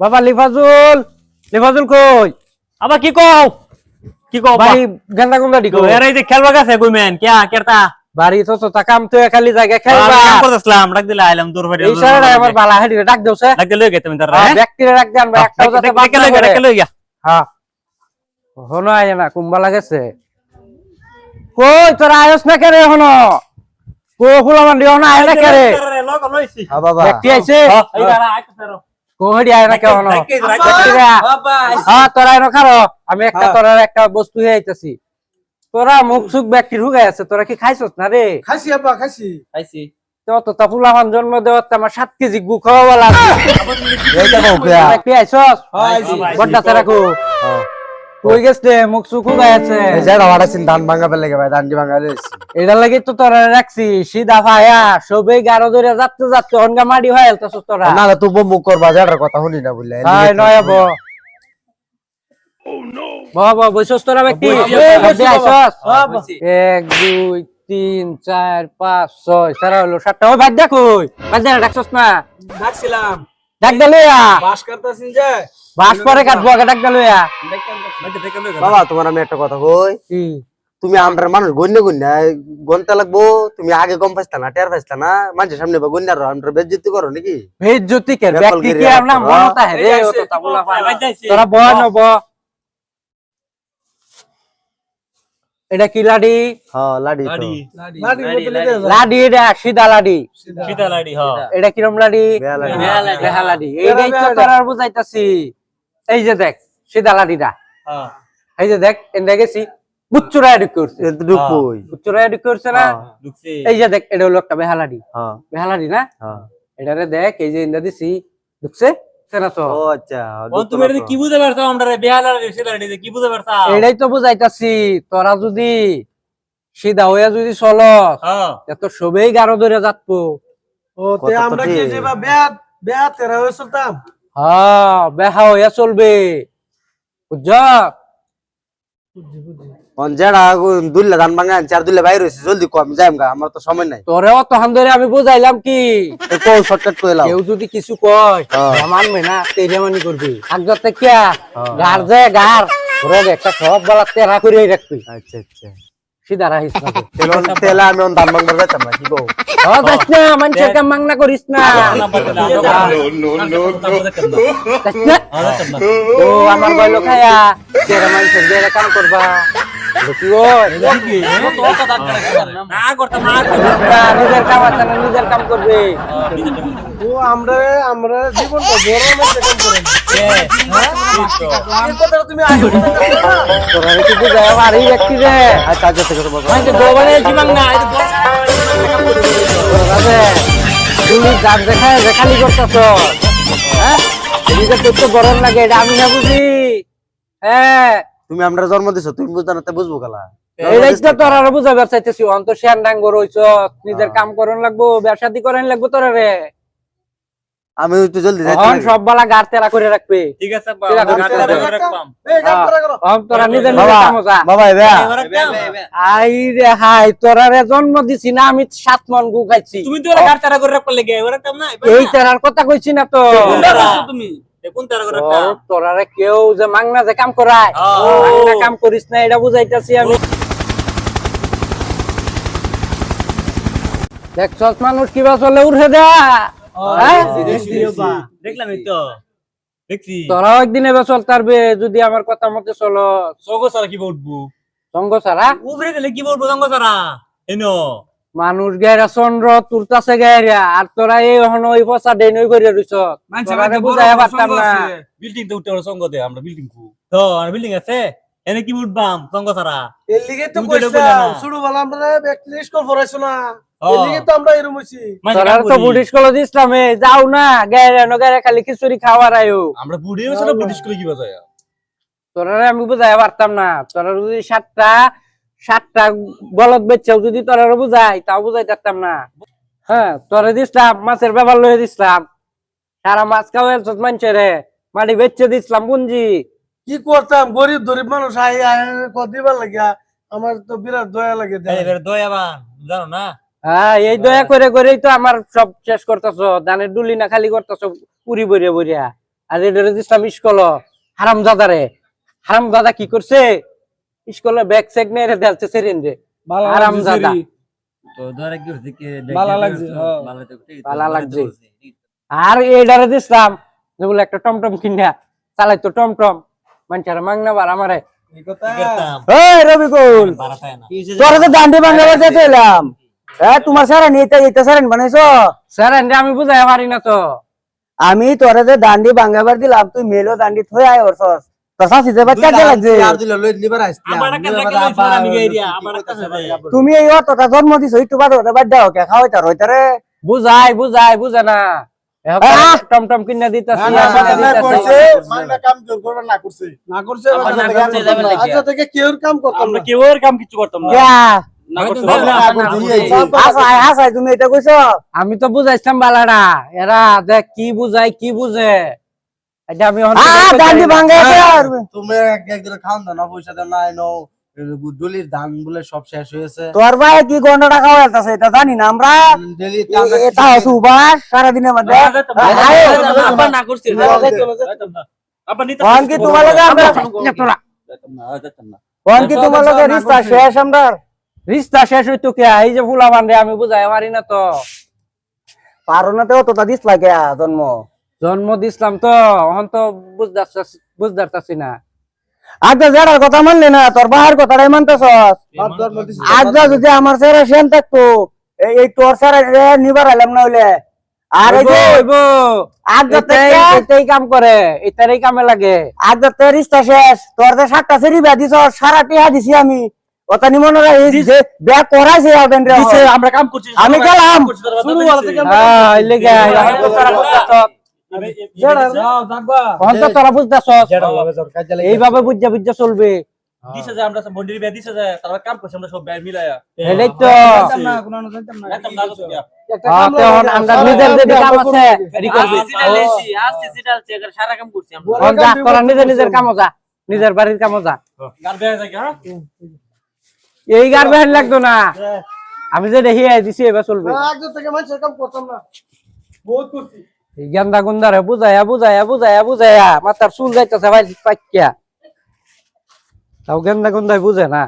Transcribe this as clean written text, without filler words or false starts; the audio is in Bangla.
বাবা লিফাজুল লিফাজুল কই আবার কি কও বাড়ি গেন্দা গুন্দা ডিকো এর এই যে খেলবা গেছে কইমেন কিয়া কেরতা বাড়ি তো তা কাম তো খালি জায়গা খেলবা কাম করতেছিলাম ডাক দিলা আইলাম দূর বাড়ি এই সারা আমার বালা হেডি ডাক দেওছে ডাক দিলে গেতে তুমি তার ব্যক্তিরে ডাক দেন ভাই একটা যাতে বাকি ডাক লই গিয়া হ্যাঁ হনো আয় না কুম্বা লাগেছে কই তোরা আয়স না করে হনো কো ফুলা মান দিও না আয় না করে লোক লইছি হ্যাঁ বাবা ব্যক্তি আইছে এই দাঁড়া আইতাছে কোহড়ি আয় না কে হনো বাবা হ্যাঁ তোরা এনো খারো আমি একটা তোরার একটা বস্তু হয়ে আইতাছি তোরা মুখ সুখ ব্যক্তির হুগাই আছে তোরা কি খাইছস না রে খাইছি আব্বা খাইছি আইছি তো তা ফুলামান জন্ম দেওয়ার আমার 7 কেজি গু খাওয়া বলা এইটা বাবু কেয়া ব্যক্তি আইছস আইছি বড়টা তোরা কো কই গেছে মুখ সুখ হুগাই আছে এই যে রাওয়াড়াছিন ধান ভাঙা পেলে ভাই ধানটি ভাঙা লইছি এটা লাগি তো তোরা রাখছি সিধা ভাইয়া সবে গারো ধরে যাচ্ছে যাচ্ছে অনগা মাডি হয় এলতাছস তোরা না তো মুখ করবা যার কথা শুনি না বুঝলে হাই নয়া ব বাবা বসছস তোরা ব্যক্তি ব্যক্তি আইছস 1 2 3 4 5 6 সারা হলো 7টা ওই ভাই দেখোই ভাই ডাকছস না ডাকছিলাম ডাক দলইয়া বাস করতেছেন যে বাস পরে কাটবো আগে ডাক দলইয়া বাবা তোমার আমি একটা কথা কই কি তুমি আমরার মানুষ গন্তে লাগবো তুমি আগে কম পাইছতা না টের পাইছতা না মানুষের সামনে বা গন্যার আমরা বেজ্জতি করো নাকি বেজ্জতি কে ব্যক্তি কি আমরা মনতা হে রে ও তো তাবুলা তোরা বয় নব এটা কি লাডি হ্যাঁ লাডি তো লাডি এটা সিধা লাডি সীতা লাড়ি হ এটা কিরম লাডি বেয়া লাডি। বেহা লাডি এইটাই তো তোরা বুঝাইতাছি এই যে দেখ সিধা লাডিটা হ্যাঁ এই যে দেখ এন্ডা গেছি বুচ্চুরা এডিক করছে এতটুকু কই বুচ্চুরা এডিক করছে না ঢুকছি এই যে দেখ এটা হলো একটা বেহালাডি হ্যাঁ বেহালাডি না হ্যাঁ এটারে দেখ এই যে এন্ডা দিছি ঢুকছে সেনা তো ও আচ্ছা ও তুমি এটা কি বুঝতে পারছো আমরা বেহালা সীতা লাড়ি কি বুঝতে পারছো এটাই তো বুঝাইতাছি তোরা যদি সিধা হইয়া যদি চলস হ্যাঁ এত সবেই গারো ধরে যাতবো ও তে আমরা কি যে বেয়া তেরা হয়ে চলতাম হ্যাঁ বেহা হইয়া চলবে বুঝছ অঞ্জাড়া দুল্লা ধান ভাঙা চার দুল্লা বাইরে হইছে জলদি কো আমি যাইম গা আমার তো সময় নাই তোরেও তখন ধরে আমি বুঝাইলাম কি কো শর্টকাট কইলাম কেউ যদি কিছু কয় মানবে না তেরেমানি করবি আগতে কে গার যে গার ওরে একটা সব বেলা তেরা করে রাখবি আচ্ছা আচ্ছা সিধা রাখিস না তেলা আমি ধান ভাঙা যাইতাম না কি কও যাস না মানুষের কাম মাংনা করিস না যাস না। ও আমার বইলো খায়া তেরা মানুষের দিয়ে কাম করবা দেখি ওই না করতাম না নিজের কাম আছে না নিজের কাম করবে ও আমরা জীবনটা বড় মধ্যে কাম করেন এই কথা তুমি আগে বলতে না তোরা কি বুঝায় আমার এই ব্যক্তি রে আচ্ছা আচ্ছা থেকে তোমার আমি তো গোবরে জীবন না তুমি যার দেখায় দেখালি করতেছ হ্যাঁ এদিকে তোর তো গরম লাগে এটা আমি না বুঝি হ্যাঁ তুমি আমরা জন্ম দিছো তুমি বুঝতা না তে বুঝবো কালা এইটাই তো তোরা বুঝাবার চাইতেছি অন্ত শেয়ার ডাঙ্গ রইছ নিজের কাম করন লাগবো ব্যবসাদি করেন লাগবো তোরা রে আমি একটু জলদি যাইতে তখন লাগে। সব বেলা গার তেরা করে রাখবে ঠিক আছে এই কাম করো তোরা নিজের বাবা নিজের কাম যা বাবা এবা আই রে হাই তোরা রে জন্ম দিছি না আমি 7 মন গু খাইছি তুমি তো ওরা কাটতারা করে রাখতে লাগে ওরা কাম না এই তেরার কথা কইছি না তো তুমি কোন তারা করে রাখতা তোরা রে কেউ যে মাংনা যে কাম করায় মাংনা কাম করিস না এটা বুঝাইতাছি আমি দেখছস মানুষ কিবা চলে উঠে দে দেখলাম এই তো দেখছি তোরাও একদিন এবার চল তারবে যদি আমার কথা মতে চলো সঙ্গ সারা কি বলবো সঙ্গ ছাড়া উপরে গেলে কি বলবো সঙ্গ সারা এনো মানুষ গেরা চন্দ্র তুলতাছে গেরা আর তোরা এই হন ওই পচা ডেন ওই করে রইছ তোরা বুঝাইয়া পারতাম না বিল্ডিং তো উঠে ওরা সঙ্গ দে আমরা বিল্ডিং কু তো আর বিল্ডিং আছে এনে কি উঠবাম সঙ্গ সারা এর লিগে তো তুমি তো এটা বললে কইছিলাম না। শুরু বলা আমরা ব্যক্তি স্কুল পড়াইছো না ও। এর লিগে তো আমরা এরকম হইছি তোরা তো বুড়ি স্কুল ইসলামে যাও না গেরা নগেরা খালি খিচুড়ি খাওয়ার আয়ো আমরা বুড়ি হইছে না বুড়ি স্কুলে কি বাজায় তোরা আমি বুঝাইয়া পারতাম না তোরা যদি সাতটা গলত বেচাও যদি তোরা বুঝাই তাও বুঝাই পারতাম না হ্যাঁ তোরা দিছিলাম মাছের ব্যাপার লয়ে দিছিলাম সারা মাছ খাওয়া মানুষের মাটি বেচে দিছিলাম পুঞ্জি কি করতাম গরিব মানুষ আই দিবার লাগিয়া আমার তো বিরাট দয়া লাগে দয়াবান জানো না হ্যাঁ এই দয়া করে করেই তো আমার সব শেষ করতেছ ধানের ডুলি না খালি করতেছ পুরি বরিয়া বরিয়া আর এটারে দিছিলাম স্কুলে হারাম দাদা কি করছে স্কুলে ব্যাগ চেক নিয়ে দেলছে সেরিন রে হারাম দাদা তো ধরে কি হচ্ছে কি ভালো লাগছে, হ্যাঁ। ভালো লাগছে। আর এটারে দিছিলাম যে বলে একটা টমটম কিনা চালাইতো টমটম মানুষের মাংনা বার আমারে এই রবিকুল তোরা তো দান্ডি ভাঙা বাজে চলাম তোমার সারানি এটা সারানি বানাইছো স্যার আমি বুঝাই পারি না তো আমি তোরা যে দান্ডি ভাঙাবার দিলাম তুই মেলো দান্ডি থই আয় ওরছস তোর শাসি যে বাচ্চা কে লাগছে আর দিল লই নিবার আসছে তুমি এই অতটা জন্ম দিছো একটু বাদ বাদ দাও কে খাওয়াইতা রইতারে বুঝে না টমটম কিনা দিতেছি না করছে আচ্ছা থেকে কেউ কাম করতাম আমরা না। কেউ এর কাম কিছু করতাম না না করতে হাসাই তুমি এটা কইছো আমি তো বুঝাইছিলাম বালাডা এরা দেখ কি বুঝে এটা আমি দান্ডি ভাঙা তুমি একদিন খাওন দাও না পয়সা দাও না নো দলির ধান বলে সব শেষ হয়েছে তোর ভাই কি গন্ডটা খাওয়াইতাছে এটা জানি না আমরা ডেলি এটা সুবাস সারাদিনের মধ্যে আবার না করছি আবার নিতে কোন কি তোমার লগে আমরা কোন কি তোমার লগে রিস্তা শেষ আমরা রিস্তা শেষ হইতো কে এই যে ফুলা বান্ধে আমি বুঝাই পারি না তো পারো না তো অতটা দিস লাগে জন্ম দিছিলাম তো এখন তো বুঝতে না আজকে জেরার কথা মানলি না তোর বাহার কথাটাই মানতেছস আজকে যদি আমার সেরা সেন থাকতো এই তোর সেরা নিবার আলাম না হইলে আর এই যে আজকে এটাই কাম করে এটারই কামে লাগে আজকে তো রিস্তা শেষ তোর যে 7টা সেরি বিয়া দিছ সারা টিহা দিছি আমি ওটা নি মনে রাখ যে বিয়া করাইছে আবেন রে আমরা কাম করছি আমি গেলাম শুরু হলো থেকে হ্যাঁ এই লেগে তোরা বুঝতেছ এইভাবে বুঝা চলবে দিছে যে আমরা বন্ডির বিয়া দিছে যে তারপর কাম করছি আমরা সব ব্যয় মিলায়া এটাই তো একদম না করছি আমরা নিজের যে কাম আছে এডি করবে সারা কাম করছি তোরা নিজের কাম যা নিজের বাড়ির কাম যা গার বেয়া যায় হ্যাঁ এই গার বেহান লাগতো না আমি যে দেখি দিছি এবার চলবে আগে থেকে মানুষের কাম করতাম না বহুত করছি এই গেন্দা গুন্দারে বুঝায়া মাথার চুল যাইতেছে ভাই পাইকিয়া তাও গেন্দা গুন্দায় বুঝে না